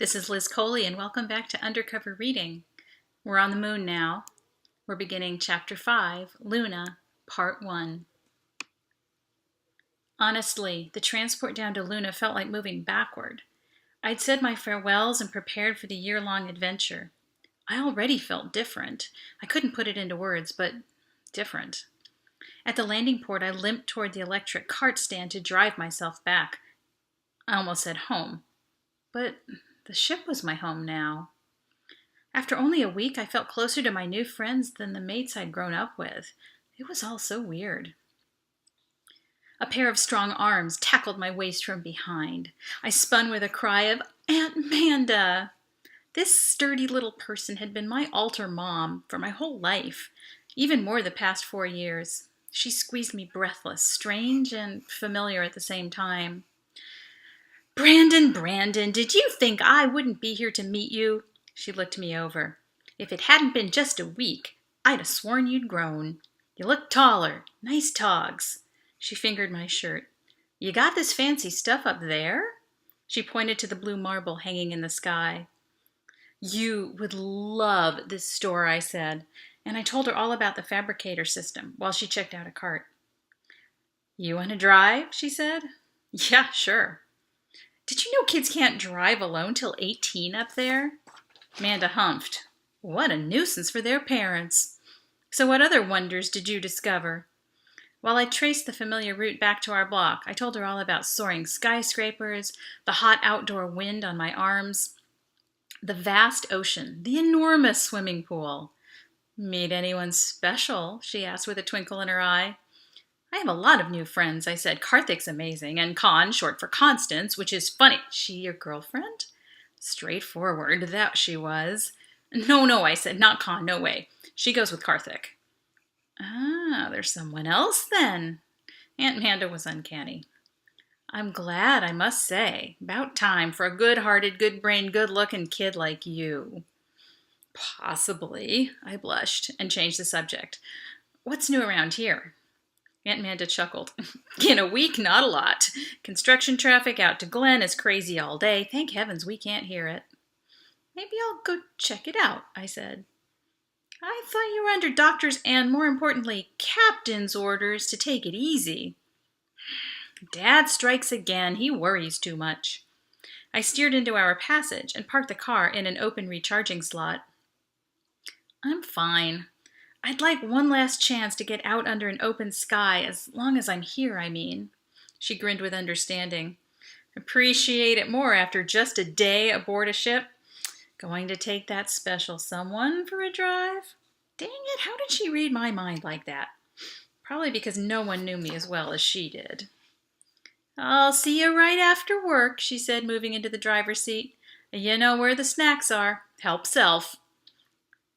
This is Liz Coley, and welcome back to Undercover Reading. We're on the moon now. We're beginning Chapter 5, Luna, Part 1. Honestly, the transport down to Luna felt like moving backward. I'd said my farewells and prepared for the year-long adventure. I already felt different. I couldn't put it into words, but different. At the landing port, I limped toward the electric cart stand to drive myself back. I almost said home, but the ship was my home now. After only a week, I felt closer to my new friends than the mates I'd grown up with. It was all so weird. A pair of strong arms tackled my waist from behind. I spun with a cry of, "Aunt Manda!" This sturdy little person had been my altar mom for my whole life, even more the past 4 years. She squeezed me breathless, strange and familiar at the same time. Brandon, did you think I wouldn't be here to meet you?" She looked me over. "If it hadn't been just a week, I'd have sworn you'd grown. You look taller. Nice togs." She fingered my shirt. "You got this fancy stuff up there?" She pointed to the blue marble hanging in the sky. "You would love this store," I said, and I told her all about the fabricator system while she checked out a cart. "You want to drive?" she said. "Yeah, sure." "Did you know kids can't drive alone till 18 up there?" Manda humphed. "What a nuisance for their parents. So what other wonders did you discover?" While I traced the familiar route back to our block, I told her all about soaring skyscrapers, the hot outdoor wind on my arms, the vast ocean, the enormous swimming pool. "Meet anyone special?" she asked with a twinkle in her eye. "I have a lot of new friends," I said. "Karthik's amazing, and Con, short for Constance, which is funny." "She your girlfriend?" Straightforward, that she was. No, I said, "not Con, no way. She goes with Karthik." "Ah, there's someone else then." Aunt Manda was uncanny. "I'm glad, I must say. About time for a good-hearted, good-brained, good-looking kid like you." "Possibly," I blushed and changed the subject. "What's new around here?" Aunt Manda chuckled. "In a week, not a lot. Construction traffic out to Glen is crazy all day. Thank heavens we can't hear it." "Maybe I'll go check it out," I said. "I thought you were under doctor's and, more importantly, captain's orders to take it easy." "Dad strikes again. He worries too much." I steered into our passage and parked the car in an open recharging slot. "I'm fine. I'd like one last chance to get out under an open sky, as long as I'm here, I mean." She grinned with understanding. "Appreciate it more after just a day aboard a ship? Going to take that special someone for a drive?" Dang it, how did she read my mind like that? Probably because no one knew me as well as she did. "I'll see you right after work," she said, moving into the driver's seat. "You know where the snacks are. Help self."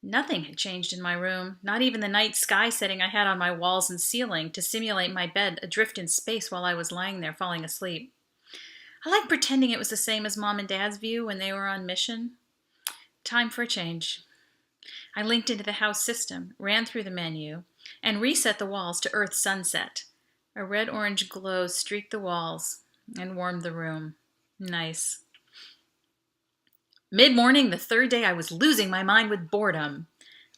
Nothing had changed in my room, not even the night sky setting I had on my walls and ceiling to simulate my bed adrift in space while I was lying there falling asleep. I like pretending it was the same as Mom and Dad's view when they were on mission. Time for a change. I linked into the house system, ran through the menu, and reset the walls to Earth sunset. A red-orange glow streaked the walls and warmed the room. Nice. Mid-morning, the third day, I was losing my mind with boredom.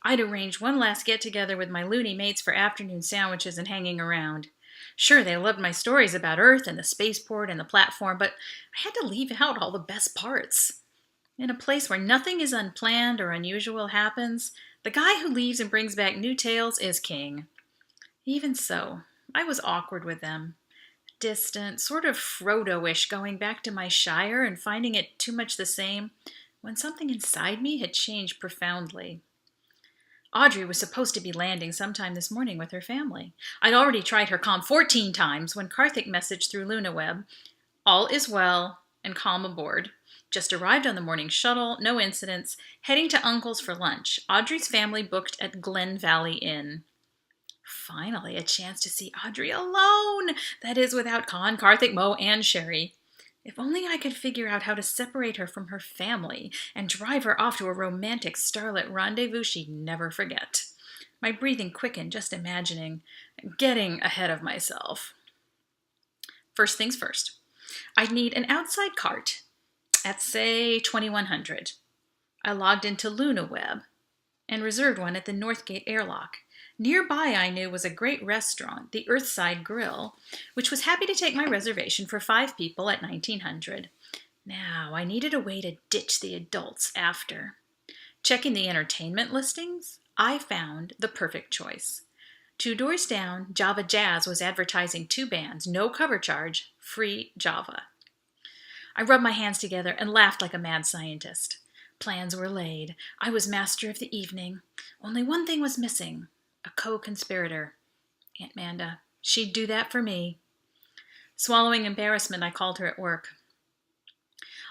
I'd arranged one last get-together with my loony mates for afternoon sandwiches and hanging around. Sure, they loved my stories about Earth and the spaceport and the platform, but I had to leave out all the best parts. In a place where nothing is unplanned or unusual happens, the guy who leaves and brings back new tales is king. Even so, I was awkward with them. Distant, sort of Frodo-ish, going back to my Shire and finding it too much the same, when something inside me had changed profoundly. Audrey was supposed to be landing sometime this morning with her family. I'd already tried her comm 14 times when Karthik messaged through LunaWeb, "All is well and calm aboard. Just arrived on the morning shuttle, no incidents, heading to Uncle's for lunch. Audrey's family booked at Glen Valley Inn." Finally, a chance to see Audrey alone! That is, without Con, Karthik, Mo, and Sherry. If only I could figure out how to separate her from her family and drive her off to a romantic starlit rendezvous she'd never forget. My breathing quickened just imagining. Getting ahead of myself. First things first. I'd need an outside cart. At, say, 2100. I logged into LunaWeb and reserved one at the Northgate airlock. Nearby, I knew, was a great restaurant, the Earthside Grill, which was happy to take my reservation for 5 people at 1900. Now, I needed a way to ditch the adults after. Checking the entertainment listings, I found the perfect choice. 2 doors down, Java Jazz was advertising 2 bands, no cover charge, free Java. I rubbed my hands together and laughed like a mad scientist. Plans were laid. I was master of the evening. Only one thing was missing, a co-conspirator. Aunt Manda. She'd do that for me. Swallowing embarrassment, I called her at work.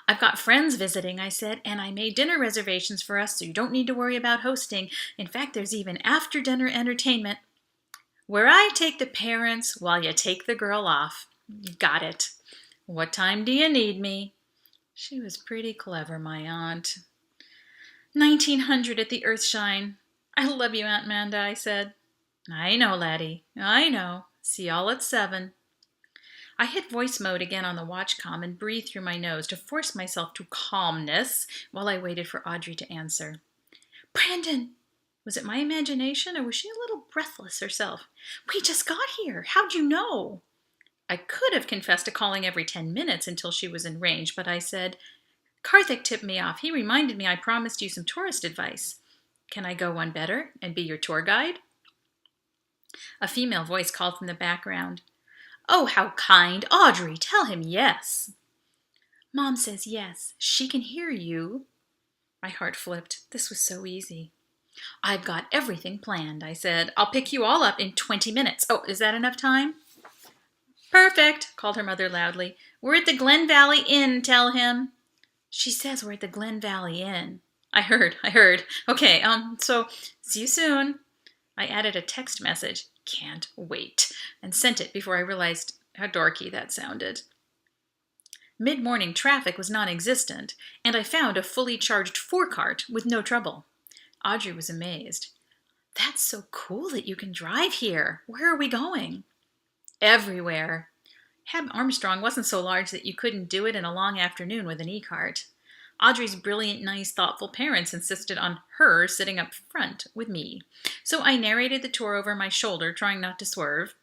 I've got friends visiting, I said, and I made dinner reservations for us, so you don't need to worry about hosting. In fact, there's even after-dinner entertainment, where I take the parents while you take the girl off. Got it. What time do you need me? She was pretty clever, my aunt. 1900 at the Earthshine. I love you, Aunt Manda, I said. I know, laddie. I know. See y'all at 7. I hit voice mode again on the watchcom and breathed through my nose to force myself to calmness while I waited for Audrey to answer. Brandon! Was it my imagination, or was she a little breathless herself? We just got here. How'd you know? I could have confessed to calling every 10 minutes until she was in range, but I said, Karthik tipped me off. He reminded me I promised you some tourist advice. Can I go one better and be your tour guide? A female voice called from the background. Oh, how kind. Audrey, tell him yes. Mom says yes. She can hear you. My heart flipped. This was so easy. I've got everything planned, I said. I'll pick you all up in 20 minutes. Oh, is that enough time? Perfect, called her mother loudly. We're at the Glen Valley Inn, tell him. She says we're at the Glen Valley Inn. I heard. Okay, so see you soon. I added a text message, can't wait, and sent it before I realized how dorky that sounded. Mid-morning traffic was non-existent, and I found a fully charged four-cart with no trouble. Audrey was amazed. That's so cool that you can drive here. Where are we going? Everywhere. Heb Armstrong wasn't so large that you couldn't do it in a long afternoon with an e-cart. Audrey's brilliant, nice, thoughtful parents insisted on her sitting up front with me. So I narrated the tour over my shoulder, trying not to swerve.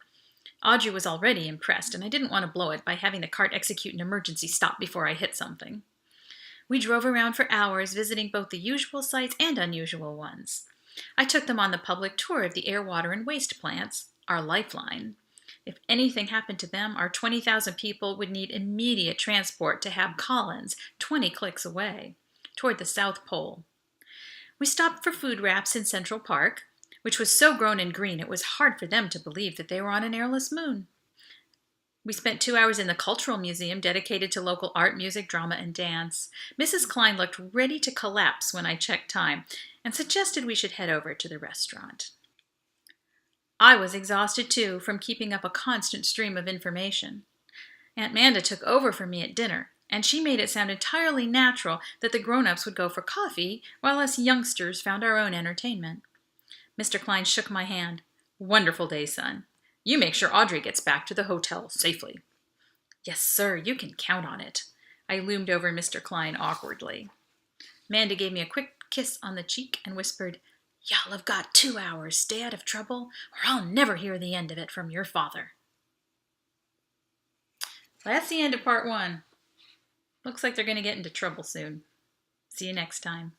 Audrey was already impressed, and I didn't want to blow it by having the cart execute an emergency stop before I hit something. We drove around for hours, visiting both the usual sites and unusual ones. I took them on the public tour of the air, water, and waste plants, our lifeline. If anything happened to them, our 20,000 people would need immediate transport to Hab Collins, 20 clicks away, toward the South Pole. We stopped for food wraps in Central Park, which was so grown and green it was hard for them to believe that they were on an airless moon. We spent 2 hours in the Cultural Museum dedicated to local art, music, drama, and dance. Mrs. Klein looked ready to collapse when I checked time and suggested we should head over to the restaurant. I was exhausted, too, from keeping up a constant stream of information. Aunt Manda took over for me at dinner, and she made it sound entirely natural that the grown-ups would go for coffee while us youngsters found our own entertainment. Mr. Klein shook my hand. Wonderful day, son. You make sure Audrey gets back to the hotel safely. Yes, sir, you can count on it. I loomed over Mr. Klein awkwardly. Manda gave me a quick kiss on the cheek and whispered, Y'all have got 2 hours. Stay out of trouble, or I'll never hear the end of it from your father. Well, that's the end of part 1. Looks like they're going to get into trouble soon. See you next time.